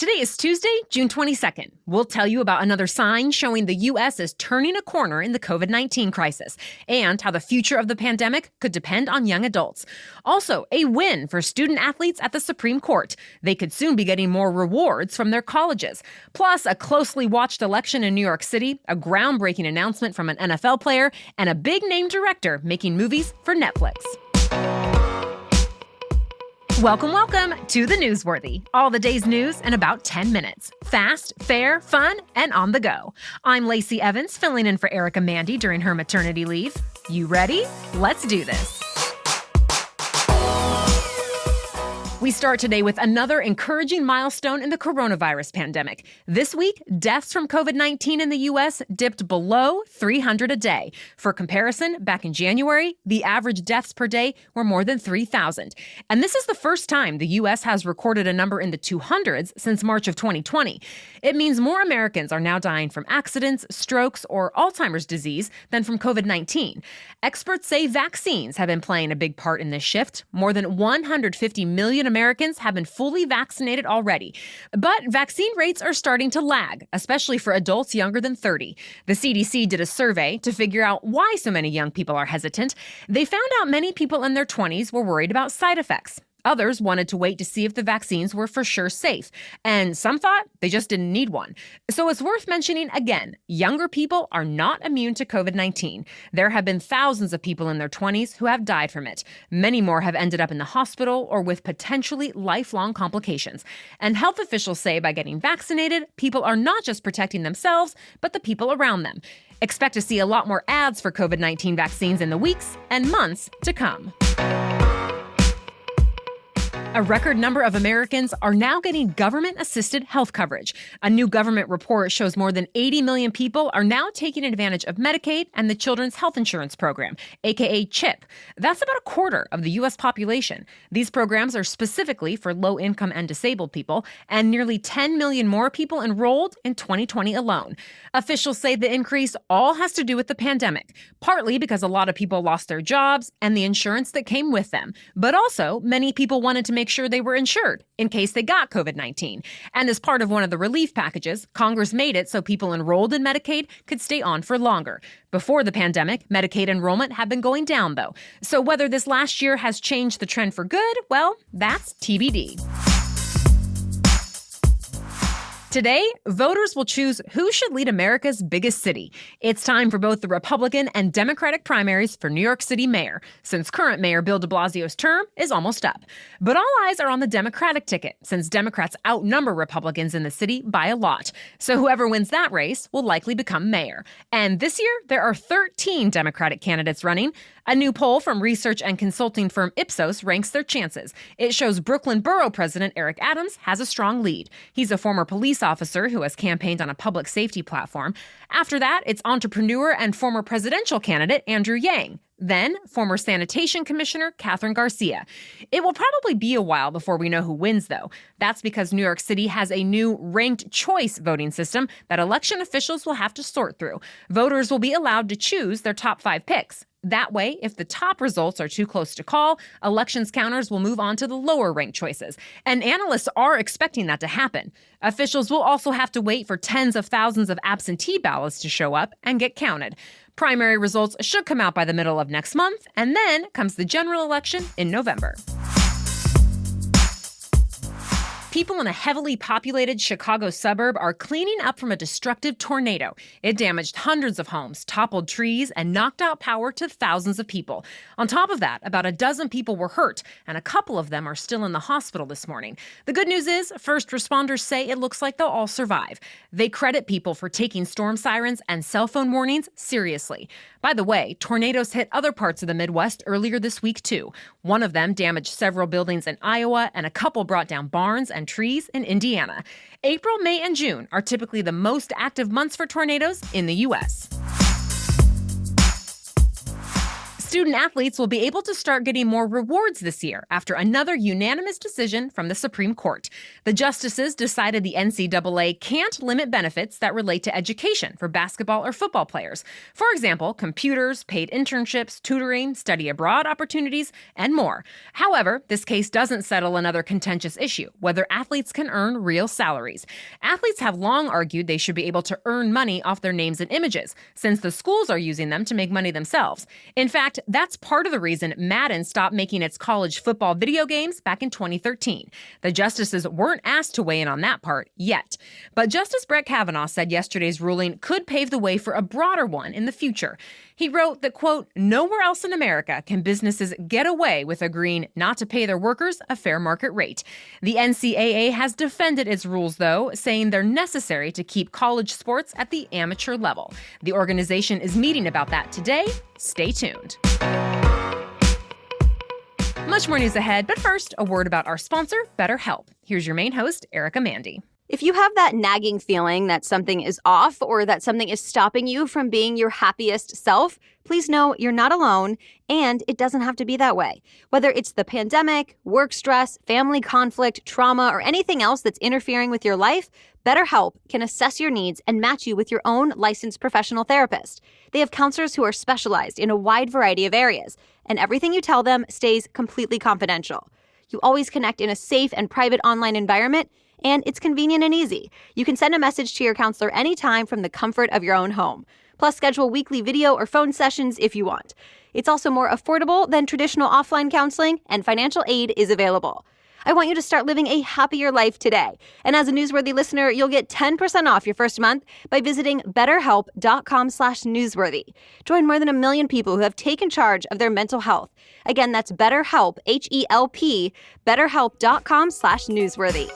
Today is Tuesday, June 22nd. We'll tell you about another sign showing the U.S. is turning a corner in the COVID-19 crisis and how the future of the pandemic could depend on young adults. Also, a win for student athletes at the Supreme Court. They could soon be getting more rewards from their colleges. Plus, a closely watched election in New York City, a groundbreaking announcement from an NFL player, and a big-name director making movies for Netflix. Welcome to The Newsworthy. All the day's news in about 10 minutes. Fast, fair, fun, and on the go. I'm Lacey Evans, filling in for Erica Mandy during her maternity leave. You ready? Let's do this. We start today with another encouraging milestone in the coronavirus pandemic. This week, deaths from COVID-19 in the U.S. dipped below 300 a day. For comparison, back in January, the average deaths per day were more than 3,000. And this is the first time the U.S. has recorded a number in the 200s since March of 2020. It means more Americans are now dying from accidents, strokes, or Alzheimer's disease than from COVID-19. Experts say vaccines have been playing a big part in this shift. More than 150 million Americans have been fully vaccinated already. But vaccine rates are starting to lag, especially for adults younger than 30. The CDC did a survey to figure out why so many young people are hesitant. They found out many people in their 20s were worried about side effects. Others wanted to wait to see if the vaccines were for sure safe, and some thought they just didn't need one. So it's worth mentioning again, younger people are not immune to COVID-19. There have been thousands of people in their 20s who have died from it. Many more have ended up in the hospital or with potentially lifelong complications. And health officials say by getting vaccinated, people are not just protecting themselves, but the people around them. Expect to see a lot more ads for COVID-19 vaccines in the weeks and months to come. A record number of Americans are now getting government-assisted health coverage. A new government report shows more than 80 million people are now taking advantage of Medicaid and the Children's Health Insurance Program, aka CHIP. That's about a quarter of the U.S. population. These programs are specifically for low-income and disabled people, and nearly 10 million more people enrolled in 2020 alone. Officials say the increase all has to do with the pandemic, partly because a lot of people lost their jobs and the insurance that came with them, but also many people wanted to make sure they were insured in case they got COVID-19. And as part of one of the relief packages, Congress made it so people enrolled in Medicaid could stay on for longer. Before the pandemic, Medicaid enrollment had been going down, though. So whether this last year has changed the trend for good, well, that's TBD. Today, voters will choose who should lead America's biggest city. It's time for both the Republican and Democratic primaries for New York City mayor, since current Mayor Bill de Blasio's term is almost up. But all eyes are on the Democratic ticket, since Democrats outnumber Republicans in the city by a lot. So whoever wins that race will likely become mayor. And this year, there are 13 Democratic candidates running. A new poll from research and consulting firm Ipsos ranks their chances. It shows Brooklyn Borough President Eric Adams has a strong lead. He's a former police officer who has campaigned on a public safety platform. After that, it's entrepreneur and former presidential candidate Andrew Yang. Then, former sanitation commissioner Catherine Garcia. It will probably be a while before we know who wins, though. That's because New York City has a new ranked choice voting system that election officials will have to sort through. Voters will be allowed to choose their top 5 picks. That way, if the top results are too close to call, elections counters will move on to the lower-ranked choices. And analysts are expecting that to happen. Officials will also have to wait for tens of thousands of absentee ballots to show up and get counted. Primary results should come out by the middle of next month, and then comes the general election in November. People in a heavily populated Chicago suburb are cleaning up from a destructive tornado. It damaged hundreds of homes, toppled trees, and knocked out power to thousands of people. On top of that, about a dozen people were hurt, and a couple of them are still in the hospital this morning. The good news is, first responders say it looks like they'll all survive. They credit people for taking storm sirens and cell phone warnings seriously. By the way, tornadoes hit other parts of the Midwest earlier this week, too. One of them damaged several buildings in Iowa, and a couple brought down barns and trees in Indiana. April, May, and June are typically the most active months for tornadoes in the U.S. Student athletes will be able to start getting more rewards this year after another unanimous decision from the Supreme Court. The justices decided the NCAA can't limit benefits that relate to education for basketball or football players. For example, computers, paid internships, tutoring, study abroad opportunities, and more. However, this case doesn't settle another contentious issue, whether athletes can earn real salaries. Athletes have long argued they should be able to earn money off their names and images, since the schools are using them to make money themselves. In fact, that's part of the reason Madden stopped making its college football video games back in 2013. The justices weren't asked to weigh in on that part yet. But Justice Brett Kavanaugh said yesterday's ruling could pave the way for a broader one in the future. He wrote that, quote, "Nowhere else in America can businesses get away with agreeing not to pay their workers a fair market rate." The NCAA has defended its rules, though, saying they're necessary to keep college sports at the amateur level. The organization is meeting about that today. Stay tuned. Much more news ahead, but first, a word about our sponsor, BetterHelp. Here's your main host, Erica Mandy. If you have that nagging feeling that something is off or that something is stopping you from being your happiest self, please know you're not alone, and it doesn't have to be that way. Whether it's the pandemic, work stress, family conflict, trauma, or anything else that's interfering with your life, BetterHelp can assess your needs and match you with your own licensed professional therapist. They have counselors who are specialized in a wide variety of areas, and everything you tell them stays completely confidential. You always connect in a safe and private online environment, and it's convenient and easy. You can send a message to your counselor anytime from the comfort of your own home. Plus, schedule weekly video or phone sessions if you want. It's also more affordable than traditional offline counseling, and financial aid is available. I want you to start living a happier life today. And as a Newsworthy listener, you'll get 10% off your first month by visiting betterhelp.com/newsworthy. Join more than 1 million people who have taken charge of their mental health. Again, that's BetterHelp, HELP, betterhelp.com/newsworthy.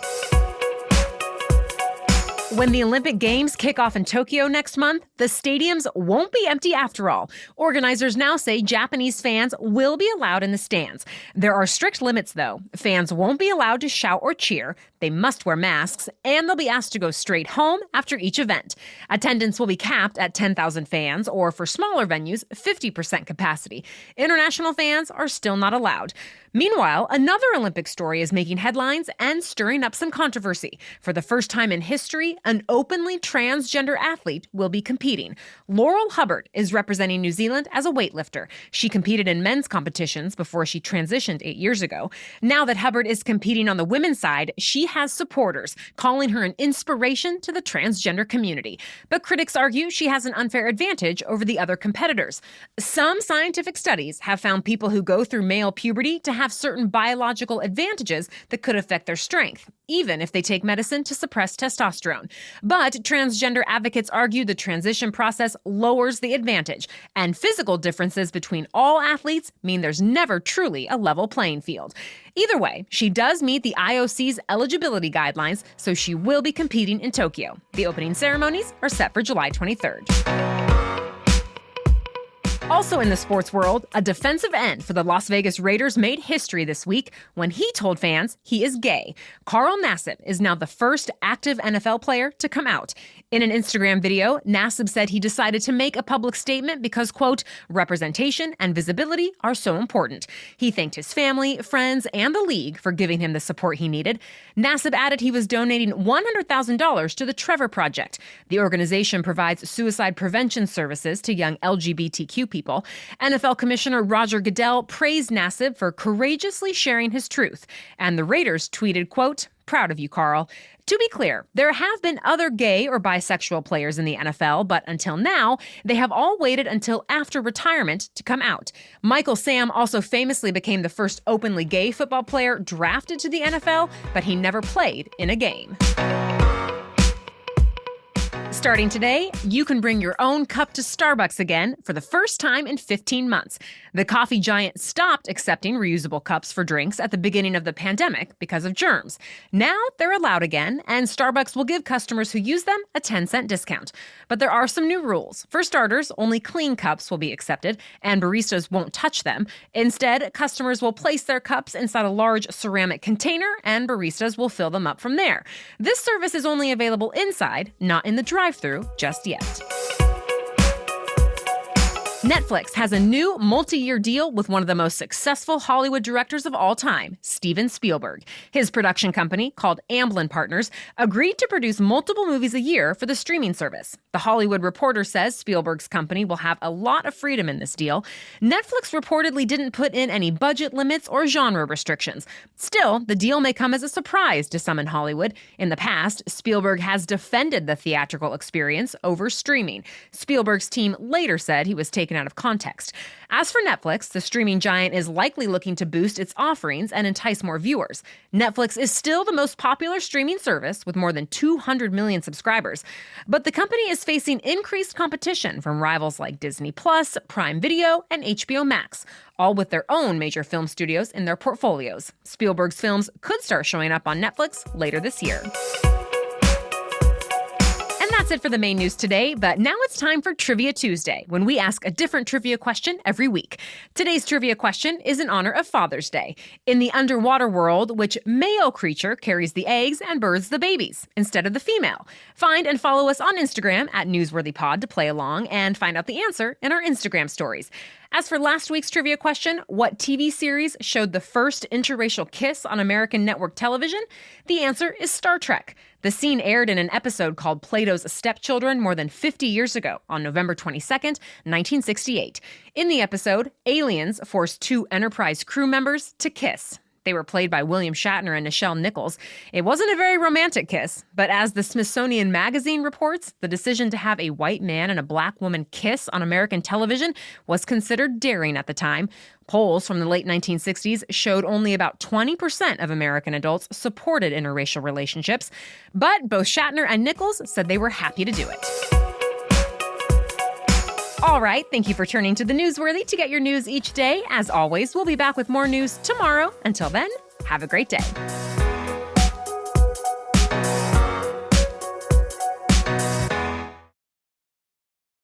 When the Olympic Games kick off in Tokyo next month, the stadiums won't be empty after all. Organizers now say Japanese fans will be allowed in the stands. There are strict limits, though. Fans won't be allowed to shout or cheer. They must wear masks, and they'll be asked to go straight home after each event. Attendance will be capped at 10,000 fans, or for smaller venues, 50% capacity. International fans are still not allowed. Meanwhile, another Olympic story is making headlines and stirring up some controversy. For the first time in history, an openly transgender athlete will be competing. Laurel Hubbard is representing New Zealand as a weightlifter. She competed in men's competitions before she transitioned 8 years ago. Now that Hubbard is competing on the women's side, she has supporters, calling her an inspiration to the transgender community. But critics argue she has an unfair advantage over the other competitors. Some scientific studies have found people who go through male puberty to have certain biological advantages that could affect their strength, even if they take medicine to suppress testosterone. But transgender advocates argue the transition process lowers the advantage, and physical differences between all athletes mean there's never truly a level playing field. Either way, she does meet the IOC's eligibility guidelines, so she will be competing in Tokyo. The opening ceremonies are set for July 23rd. Also in the sports world, a defensive end for the Las Vegas Raiders made history this week when he told fans he is gay. Carl Nassib is now the first active NFL player to come out. In an Instagram video, Nassib said he decided to make a public statement because, quote, representation and visibility are so important. He thanked his family, friends, and the league for giving him the support he needed. Nassib added he was donating $100,000 to the Trevor Project. The organization provides suicide prevention services to young LGBTQ people. NFL Commissioner Roger Goodell praised Nassib for courageously sharing his truth. And the Raiders tweeted, quote, proud of you, Carl. To be clear, there have been other gay or bisexual players in the NFL, but until now, they have all waited until after retirement to come out. Michael Sam also famously became the first openly gay football player drafted to the NFL, but he never played in a game. Starting today, you can bring your own cup to Starbucks again for the first time in 15 months. The coffee giant stopped accepting reusable cups for drinks at the beginning of the pandemic because of germs. Now they're allowed again, and Starbucks will give customers who use them a 10-cent discount. But there are some new rules. For starters, only clean cups will be accepted, and baristas won't touch them. Instead, customers will place their cups inside a large ceramic container, and baristas will fill them up from there. This service is only available inside, not in the drive-thru just yet. Netflix has a new multi-year deal with one of the most successful Hollywood directors of all time, Steven Spielberg. His production company, called Amblin Partners, agreed to produce multiple movies a year for the streaming service. The Hollywood Reporter says Spielberg's company will have a lot of freedom in this deal. Netflix reportedly didn't put in any budget limits or genre restrictions. Still, the deal may come as a surprise to some in Hollywood. In the past, Spielberg has defended the theatrical experience over streaming. Spielberg's team later said he was taken out of context. As for Netflix, the streaming giant is likely looking to boost its offerings and entice more viewers. Netflix is still the most popular streaming service with more than 200 million subscribers. But the company is facing increased competition from rivals like Disney Plus, Prime Video, and HBO Max, all with their own major film studios in their portfolios. Spielberg's films could start showing up on Netflix later this year. That's it for the main news today, but now it's time for Trivia Tuesday, when we ask a different trivia question every week. Today's trivia question is in honor of Father's Day. In the underwater world, which male creature carries the eggs and births the babies instead of the female? Find and follow us on Instagram at NewsworthyPod to play along and find out the answer in our Instagram stories. As for last week's trivia question, what TV series showed the first interracial kiss on American network television? The answer is Star Trek. The scene aired in an episode called Plato's Stepchildren more than 50 years ago on November 22nd, 1968. In the episode, aliens forced two Enterprise crew members to kiss. They were played by William Shatner and Nichelle Nichols. It wasn't a very romantic kiss, but as the Smithsonian Magazine reports, the decision to have a white man and a black woman kiss on American television was considered daring at the time. Polls from the late 1960s showed only about 20% of American adults supported interracial relationships, but both Shatner and Nichols said they were happy to do it. All right, thank you for turning to the Newsworthy to get your news each day. As always, we'll be back with more news tomorrow. Until then, have a great day.